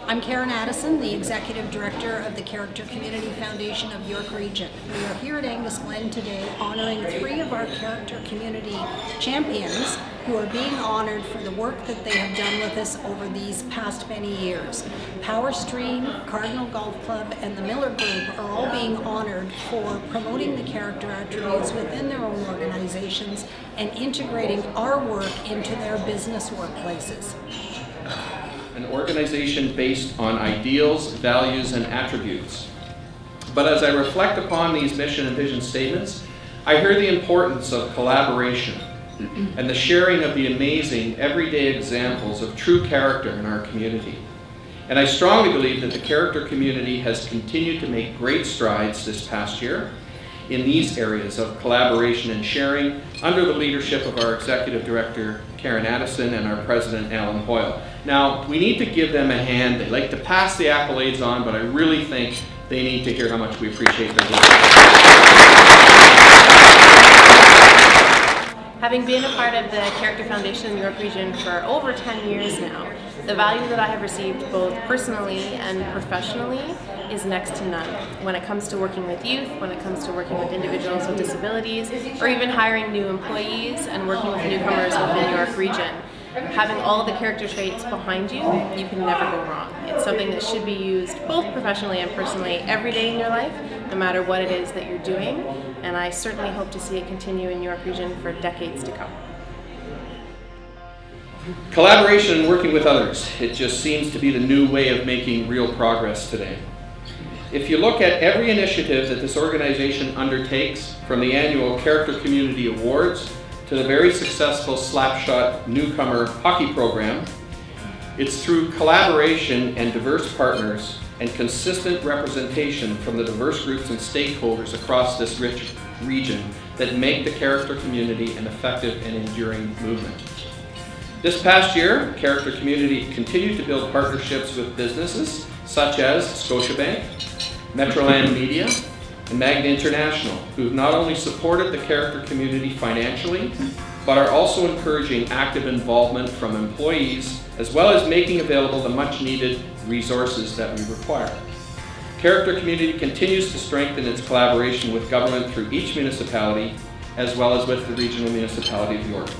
I'm Karen Addison, the Executive Director of the Character Community Foundation of York Region. We are here at Angus Glen today honoring 3 of our Character Community champions who are being honored for the work that they have done with us over these past many years. Power Stream, Cardinal Golf Club, and the Miller Group are all being honored for promoting the character attributes within their own organizations and integrating our work into their business workplaces. An organization based on ideals, values, and attributes. But as I reflect upon these mission and vision statements, I hear the importance of collaboration and the sharing of the amazing everyday examples of true character in our community. And I strongly believe that the character community has continued to make great strides this past year in these areas of collaboration and sharing under the leadership of our Executive Director, Karen Addison, and our President, Alan Hoyle. Now, we need to give them a hand. They like to pass the accolades on, but I really think they need to hear how much we appreciate their work. Having been a part of the Character Foundation in the York Region for over 10 years now, the value that I have received both personally and professionally is next to none. When it comes to working with youth, when it comes to working with individuals with disabilities, or even hiring new employees and working with newcomers within York Region. Having all of the character traits behind you, you can never go wrong. It's something that should be used both professionally and personally every day in your life, no matter what it is that you're doing, and I certainly hope to see it continue in York Region for decades to come. Collaboration and working with others, it just seems to be the new way of making real progress today. If you look at every initiative that this organization undertakes, from the annual Character Community Awards to the very successful Slapshot Newcomer Hockey Program, it's through collaboration and diverse partners and consistent representation from the diverse groups and stakeholders across this rich region that make the character community an effective and enduring movement. This past year, Character Community continued to build partnerships with businesses such as Scotiabank, Metroland Media, and Magna International, who've not only supported the character community financially, but are also encouraging active involvement from employees, as well as making available the much needed resources that we require. Character Community continues to strengthen its collaboration with government through each municipality, as well as with the regional municipality of York.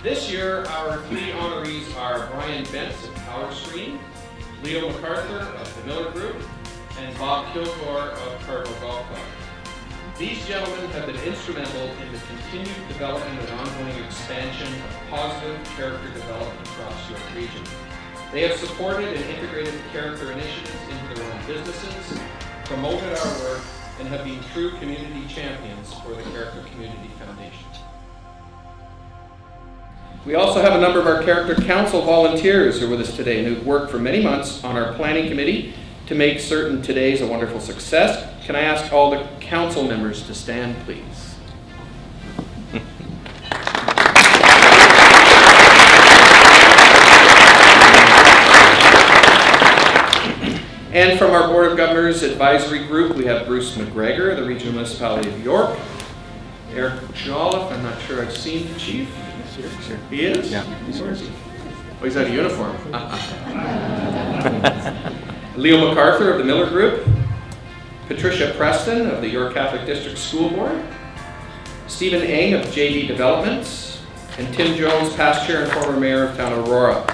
This year, our 3 honorees are Brian Bentz of Power Stream, Leo MacArthur of the Miller Group, and Bob Kilgore of Cardinal Golf Club. These gentlemen have been instrumental in the continued development and ongoing expansion of positive character development across York Region. They have supported and integrated character initiatives into their own businesses, promoted our work, and have been true community champions for the Character Community Foundation. We also have a number of our Character Council volunteers who are with us today and who've worked for many months on our planning committee to make certain today's a wonderful success. Can I ask all the council members to stand, please? And from our Board of Governors Advisory Group, we have Bruce McGregor, the Regional Municipality of York. Eric Jolliffe, I'm not sure I've seen the chief. Sure. He is? Yeah. Where is he? Oh, he's out of uniform. Leo MacArthur of the Miller Group. Patricia Preston of the York Catholic District School Board. Stephen Eng of JD Developments. And Tim Jones, past chair and former mayor of town Aurora.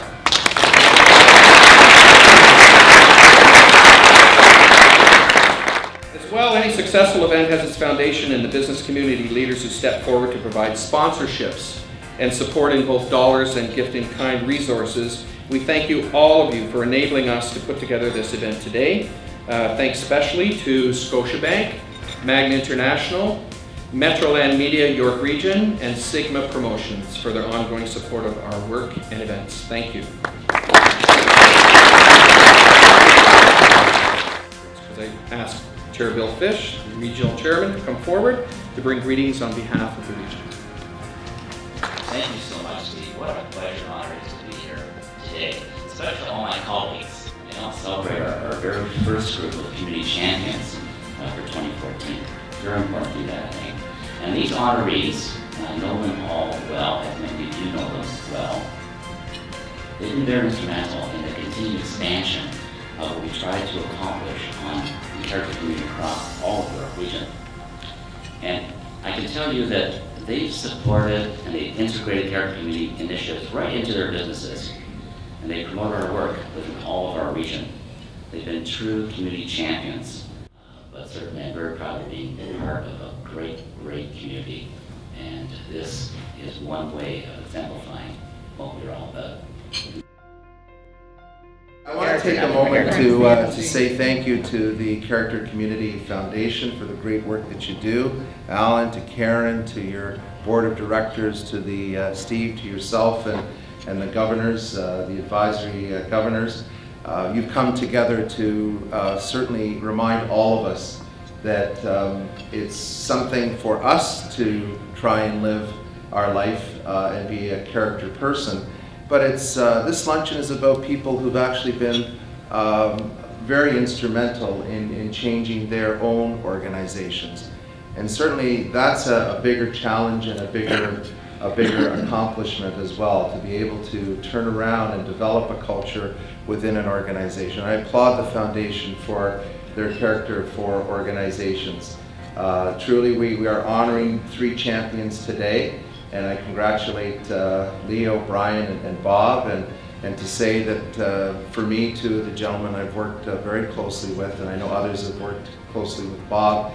As well, any successful event has its foundation in the business community leaders who step forward to provide sponsorships and support in both dollars and gift-in-kind resources. We thank you, all of you, for enabling us to put together this event today. Thanks especially to Scotiabank, Magna International, Metroland Media York Region, and Sigma Promotions for their ongoing support of our work and events. Thank you. As I ask Chair Bill Fish, the Regional Chairman, to come forward to bring greetings on behalf of the region. Thank you so much, Steve. What a pleasure and honor it is to be here today, especially all my colleagues. And I'll celebrate our very first group of community champions for 2014. Very important to do that, I think. And these honorees, I know them all well, as many of you know them well. They've been very instrumental in the continued expansion of what we try to accomplish on the character community across all of our region. And I can tell you that they've supported and they've integrated character community initiatives right into their businesses. And they promote our work within all of our region. They've been true community champions. But certainly I'm very proud of being part of a great, great community. And this is one way of exemplifying what we're all about. I want to take a moment to say thank you to the Character Community Foundation for the great work that you do. Alan, to Karen, to your board of directors, to the Steve, to yourself, and the governors, the advisory governors. You've come together to certainly remind all of us that it's something for us to try and live our life and be a character person. But it's this luncheon is about people who've actually been very instrumental in changing their own organizations. And certainly that's a bigger challenge and a bigger accomplishment as well, to be able to turn around and develop a culture within an organization. I applaud the foundation for their Character for Organizations. Truly, we are honoring 3 champions today, and I congratulate Leo, Brian, and Bob, and to say that for me, two of the gentlemen I've worked very closely with, and I know others have worked closely with Bob,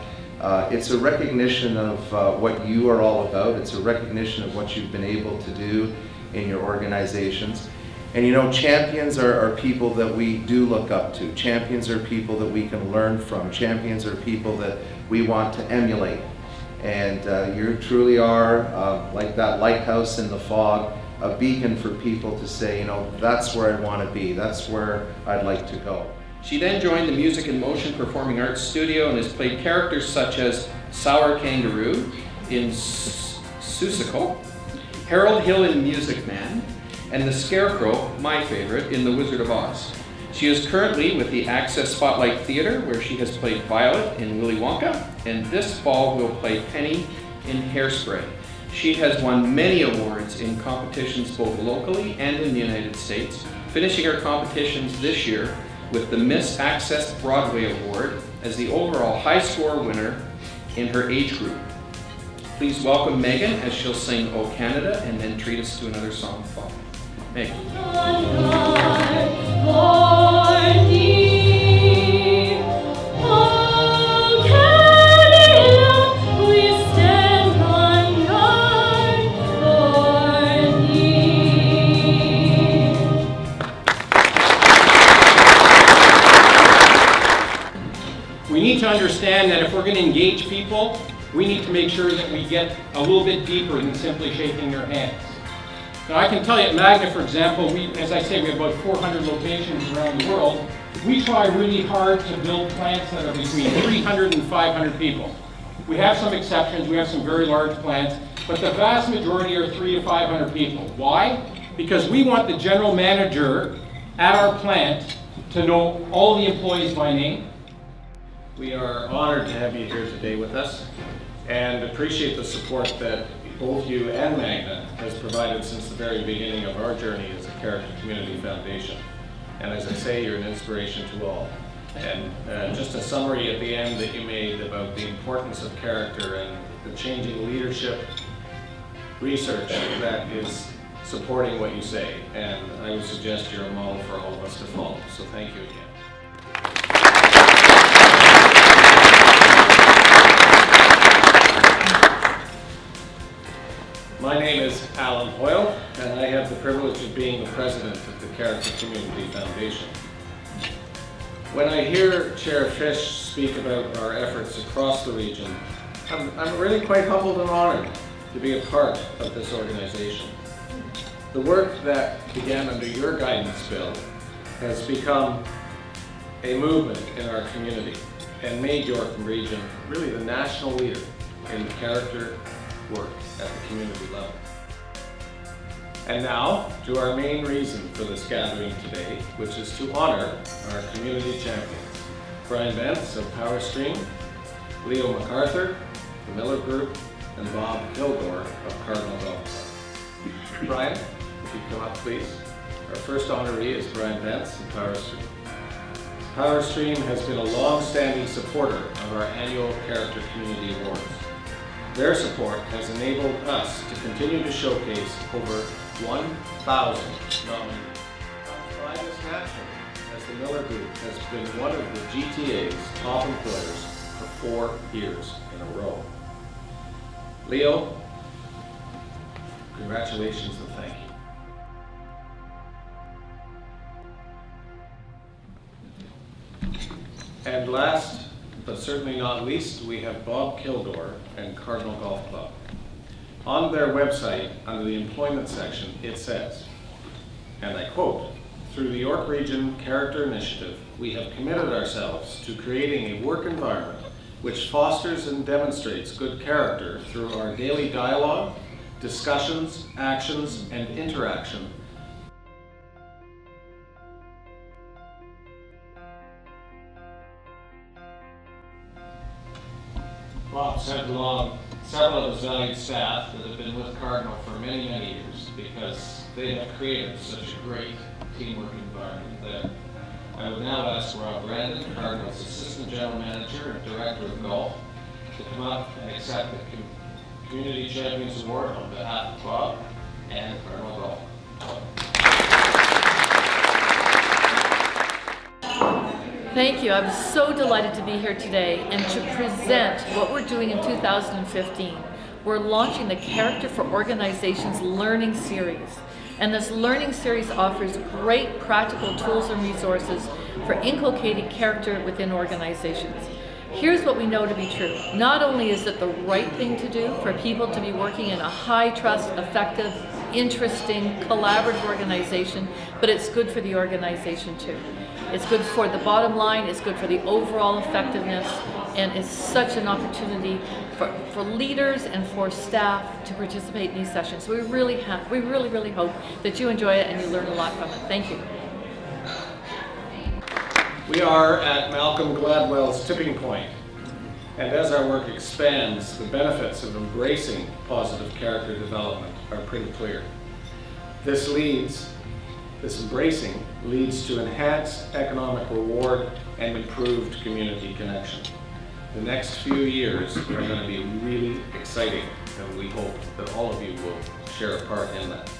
it's a recognition of what you are all about. It's a recognition of what you've been able to do in your organizations. And you know, champions are people that we do look up to. Champions are people that we can learn from. Champions are people that we want to emulate. And you truly are, like that lighthouse in the fog, a beacon for people to say, you know, that's where I want to be. That's where I'd like to go. She then joined the Music and Motion Performing Arts Studio and has played characters such as Sour Kangaroo in Seussical, Harold Hill in Music Man, and the Scarecrow, my favorite, in The Wizard of Oz. She is currently with the Access Spotlight Theatre, where she has played Violet in Willy Wonka, and this fall will play Penny in Hairspray. She has won many awards in competitions both locally and in the United States, finishing her competitions this year with the Miss Access Broadway Award as the overall high score winner in her age group. Please welcome Megan as she'll sing "O Canada" and then treat us to another song following. Megan. We need to understand that if we're going to engage people, we need to make sure that we get a little bit deeper than simply shaking their hands. Now I can tell you at Magna, for example, as I say, we have about 400 locations around the world. We try really hard to build plants that are between 300 and 500 people. We have some exceptions, we have some very large plants, but the vast majority are 300 to 500 people. Why? Because we want the general manager at our plant to know all the employees by name. We are honored to have you here today with us and appreciate the support that both you and Magna has provided since the very beginning of our journey as a Character Community Foundation. And as I say, you're an inspiration to all. And just a summary at the end that you made about the importance of character and the changing leadership research that is supporting what you say. And I would suggest you're a model for all of us to follow. So thank you again. My name is Alan Hoyle, and I have the privilege of being the president of the Character Community Foundation. When I hear Chair Fish speak about our efforts across the region, I'm really quite humbled and honored to be a part of this organization. The work that began under your guidance, Bill, has become a movement in our community and made York Region really the national leader in character work at the community level. And now to our main reason for this gathering today, which is to honor our community champions. Brian Vance of Power Stream, Leo MacArthur, the Miller Group, and Bob Kilgore of Cardinal Golf Club. Brian, if you'd come up please. Our first honoree is Brian Vance in Power Stream. Power Stream has been a long-standing supporter of our annual Character Community Awards. Their support has enabled us to continue to showcase over 1,000 nominees. By this naturally, as the Miller Group has been one of the GTA's top employers for 4 years in a row. Leo, congratulations and thank you. And last, but certainly not least, we have Bob Kildor and Cardinal Golf Club. On their website, under the employment section, it says, and I quote, "Through the York Region Character Initiative, we have committed ourselves to creating a work environment which fosters and demonstrates good character through our daily dialogue, discussions, actions, and interaction." Bob sent along several of his valued staff that have been with Cardinal for many, many years because they have created such a great teamwork environment there. I would now ask Rob Brandon, Cardinal's Assistant General Manager and Director of Golf, to come up and accept the Community Champions Award on behalf of Bob and Cardinal Golf. Thank you. I'm so delighted to be here today and to present what we're doing in 2015. We're launching the Character for Organizations Learning Series. And this learning series offers great practical tools and resources for inculcating character within organizations. Here's what we know to be true. Not only is it the right thing to do for people to be working in a high trust, effective, interesting, collaborative organization, but it's good for the organization too. It's good for the bottom line, it's good for the overall effectiveness, and it's such an opportunity for leaders and for staff to participate in these sessions. So we really hope that you enjoy it and you learn a lot from it. Thank you. We are at Malcolm Gladwell's tipping point, and as our work expands, the benefits of embracing positive character development are pretty clear. This embracing leads to enhanced economic reward and improved community connection. The next few years are going to be really exciting, and we hope that all of you will share a part in that.